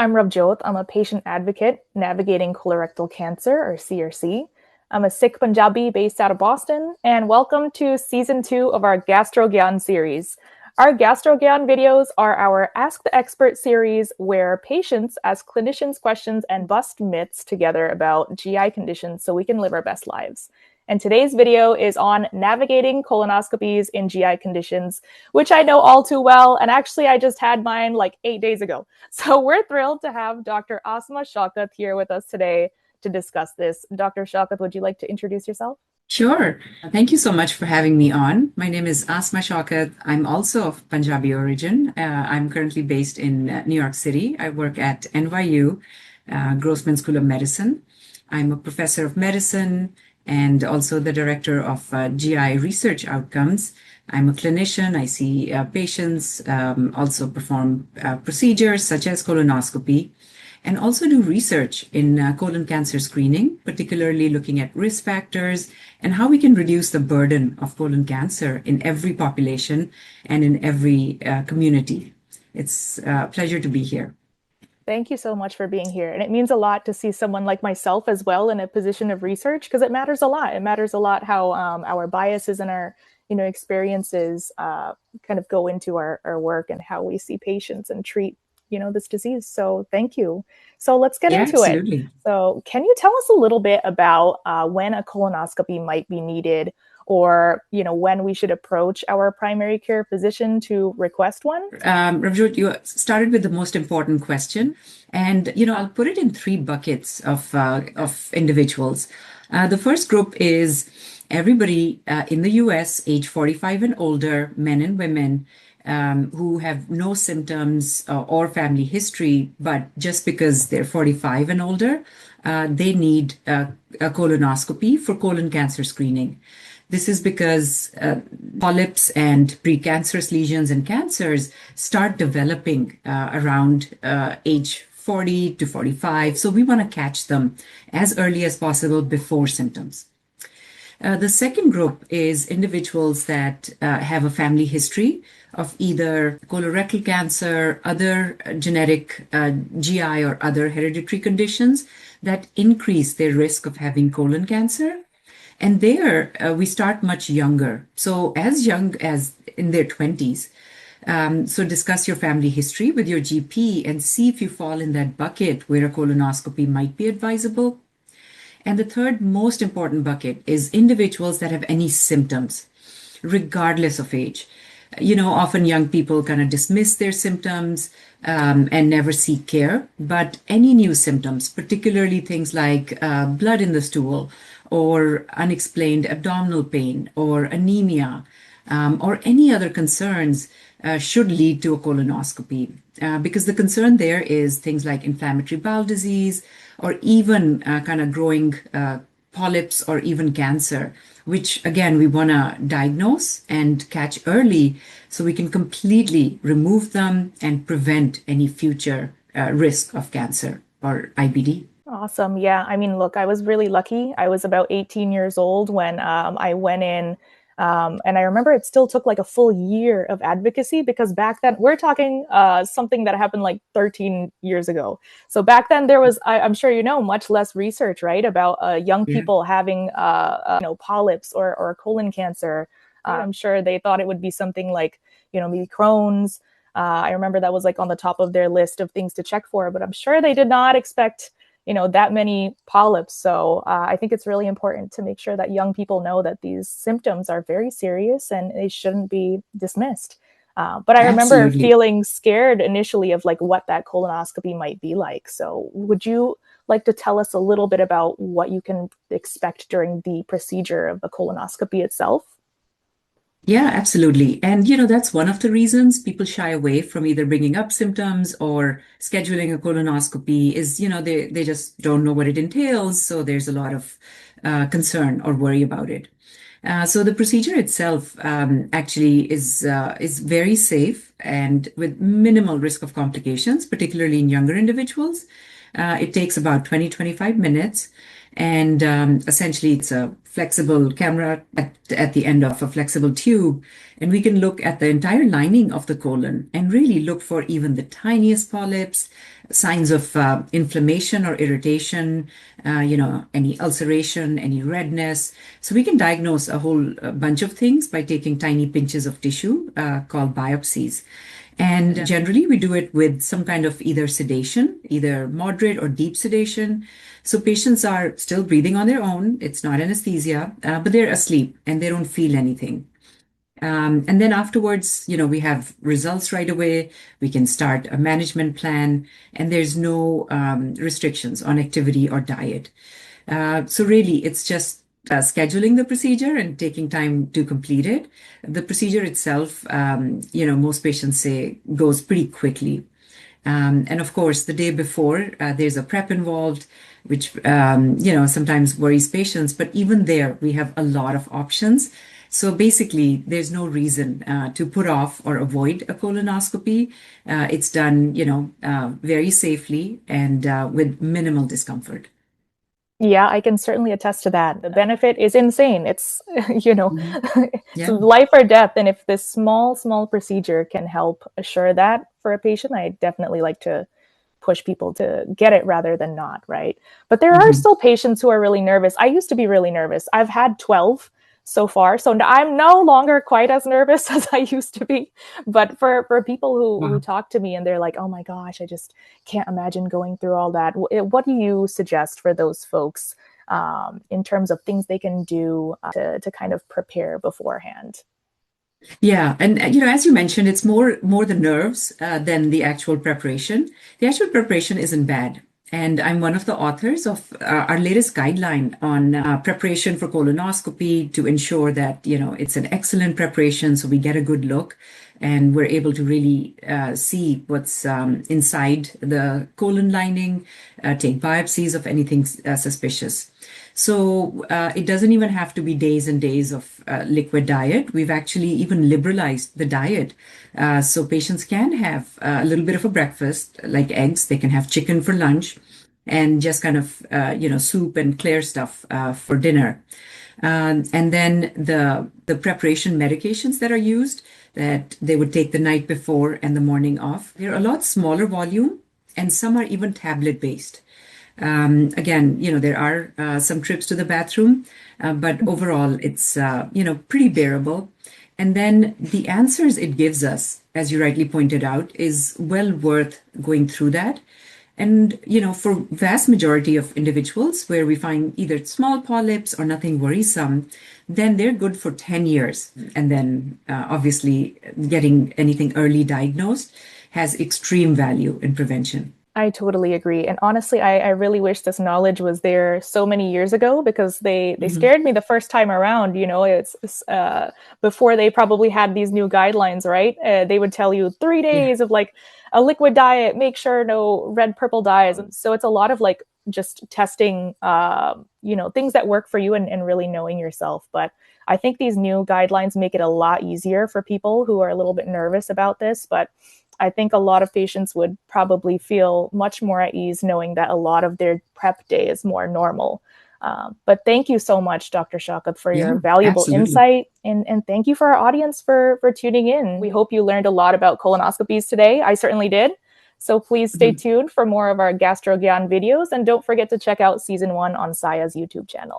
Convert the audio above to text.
I'm Ravjot. I'm a patient advocate navigating colorectal cancer, or CRC. I'm a Sikh Punjabi based out of Boston, and welcome to season 2 of our Gastro Gyan series. Our Gastro Gyan videos are our Ask the Expert series where patients ask clinicians questions and bust myths together about GI conditions so we can live our best lives. And today's video is on navigating colonoscopies in GI conditions, which I know all too well. And actually, I just had mine like 8 days ago. So we're thrilled to have Dr. Aasma Shaukat here with us today to discuss this. Dr. Shaukat, would you like to introduce yourself? Sure. Thank you so much for having me on. My name is Aasma Shaukat. I'm also of Punjabi origin. I'm currently based in New York City. I work at NYU, Grossman School of Medicine. I'm a professor of medicine and also the director of GI research outcomes. I'm a clinician. I see patients, also perform procedures such as colonoscopy, and also do research in colon cancer screening, particularly looking at risk factors and how we can reduce the burden of colon cancer in every population and in every community. It's a pleasure to be here. Thank you so much for being here. And it means a lot to see someone like myself as well in a position of research, because it matters a lot. It matters a lot how our biases and our experiences kind of go into our work and how we see patients and treat this disease. So thank you. So let's get into absolutely. it. So can you tell us a little bit about when a colonoscopy might be needed, or when we should approach our primary care physician to request one? Ravjot, you started with the most important question, and I'll put it in 3 buckets of individuals. The first group is everybody in the U.S. age 45 and older, men and women, who have no symptoms or family history, but just because they're 45 and older, they need a colonoscopy for colon cancer screening. This is because polyps and precancerous lesions and cancers start developing around age 40 to 45. So we want to catch them as early as possible before symptoms. The second group is individuals that have a family history of either colorectal cancer, other genetic GI or other hereditary conditions that increase their risk of having colon cancer. And there we start much younger. So as young as in their 20s. So discuss your family history with your GP and see if you fall in that bucket where a colonoscopy might be advisable. And the third most important bucket is individuals that have any symptoms, regardless of age. Often young people kind of dismiss their symptoms and never seek care. But any new symptoms, particularly things like blood in the stool or unexplained abdominal pain or anemia or any other concerns, should lead to a colonoscopy. Because the concern there is things like inflammatory bowel disease or even kind of growing polyps or even cancer, which again, we want to diagnose and catch early so we can completely remove them and prevent any future risk of cancer or IBD. Awesome. Yeah. I mean, look, I was really lucky. I was about 18 years old when I went in. And I remember it still took like a full year of advocacy, because back then we're talking something that happened like 13 years ago. So back then there was, I'm sure much less research, right, about young people having polyps or colon cancer. I'm sure they thought it would be something like maybe Crohn's. I remember that was like on the top of their list of things to check for, but I'm sure they did not expect that many polyps. So I think it's really important to make sure that young people know that these symptoms are very serious and they shouldn't be dismissed. But I remember feeling scared initially of like what that colonoscopy might be like. So would you like to tell us a little bit about what you can expect during the procedure of the colonoscopy itself? Yeah, absolutely. And, that's one of the reasons people shy away from either bringing up symptoms or scheduling a colonoscopy is, they just don't know what it entails. So there's a lot of concern or worry about it. So the procedure itself actually is very safe and with minimal risk of complications, particularly in younger individuals. It takes about 20-25 minutes. And essentially, it's a flexible camera at the end of a flexible tube. And we can look at the entire lining of the colon and really look for even the tiniest polyps, signs of inflammation or irritation, any ulceration, any redness. So we can diagnose a whole bunch of things by taking tiny pinches of tissue called biopsies. And generally, we do it with some kind of either sedation, either moderate or deep sedation. So patients are still breathing on their own. It's not anesthesia, but they're asleep and they don't feel anything. And then afterwards, we have results right away. We can start a management plan, and there's no restrictions on activity or diet. So really, it's just scheduling the procedure and taking time to complete it. The procedure itself, most patients say goes pretty quickly. And of course, the day before, there's a prep involved, which, sometimes worries patients. But even there, we have a lot of options. So basically, there's no reason to put off or avoid a colonoscopy. It's done, very safely and with minimal discomfort. Yeah, I can certainly attest to that. The benefit is insane. It's, you know, Mhm. it's Yeah. life or death. And if this small procedure can help assure that for a patient, I definitely like to push people to get it rather than not, right? But there are Mhm. still patients who are really nervous. I used to be really nervous. I've had 12 so far, so I'm no longer quite as nervous as I used to be. But for people who Wow. talk to me and they're like, "Oh my gosh, I just can't imagine going through all that." What do you suggest for those folks in terms of things they can do to kind of prepare beforehand? Yeah, and as you mentioned, it's more the nerves than the actual preparation. The actual preparation isn't bad, and I'm one of the authors of our latest guideline on preparation for colonoscopy to ensure that it's an excellent preparation, so we get a good look, and we're able to really see what's inside the colon lining, take biopsies of anything suspicious. So it doesn't even have to be days and days of liquid diet. We've actually even liberalized the diet. So patients can have a little bit of a breakfast, like eggs. They can have chicken for lunch and just kind of, soup and clear stuff for dinner. And then the preparation medications that are used that they would take the night before and the morning off, they're a lot smaller volume, and some are even tablet based. Again, there are some trips to the bathroom, but overall it's, pretty bearable. And then the answers it gives us, as you rightly pointed out, is well worth going through that. And, for vast majority of individuals where we find either small polyps or nothing worrisome, then they're good for 10 years. And then obviously getting anything early diagnosed has extreme value in prevention. I totally agree. And honestly, I really wish this knowledge was there so many years ago because they Mhm. scared me the first time around. It's before they probably had these new guidelines, right? They would tell you 3 days of like a liquid diet, make sure no red, purple dyes. And so it's a lot of like just testing, things that work for you and really knowing yourself. But I think these new guidelines make it a lot easier for people who are a little bit nervous about this. But I think a lot of patients would probably feel much more at ease knowing that a lot of their prep day is more normal. But thank you so much, Dr. Shaukat, for your Yeah, valuable absolutely. insight. And thank you for our audience for tuning in. We hope you learned a lot about colonoscopies today. I certainly did. So please stay Mhm. tuned for more of our Gastro Gyan videos. And don't forget to check out season 1 on SAIA's YouTube channel.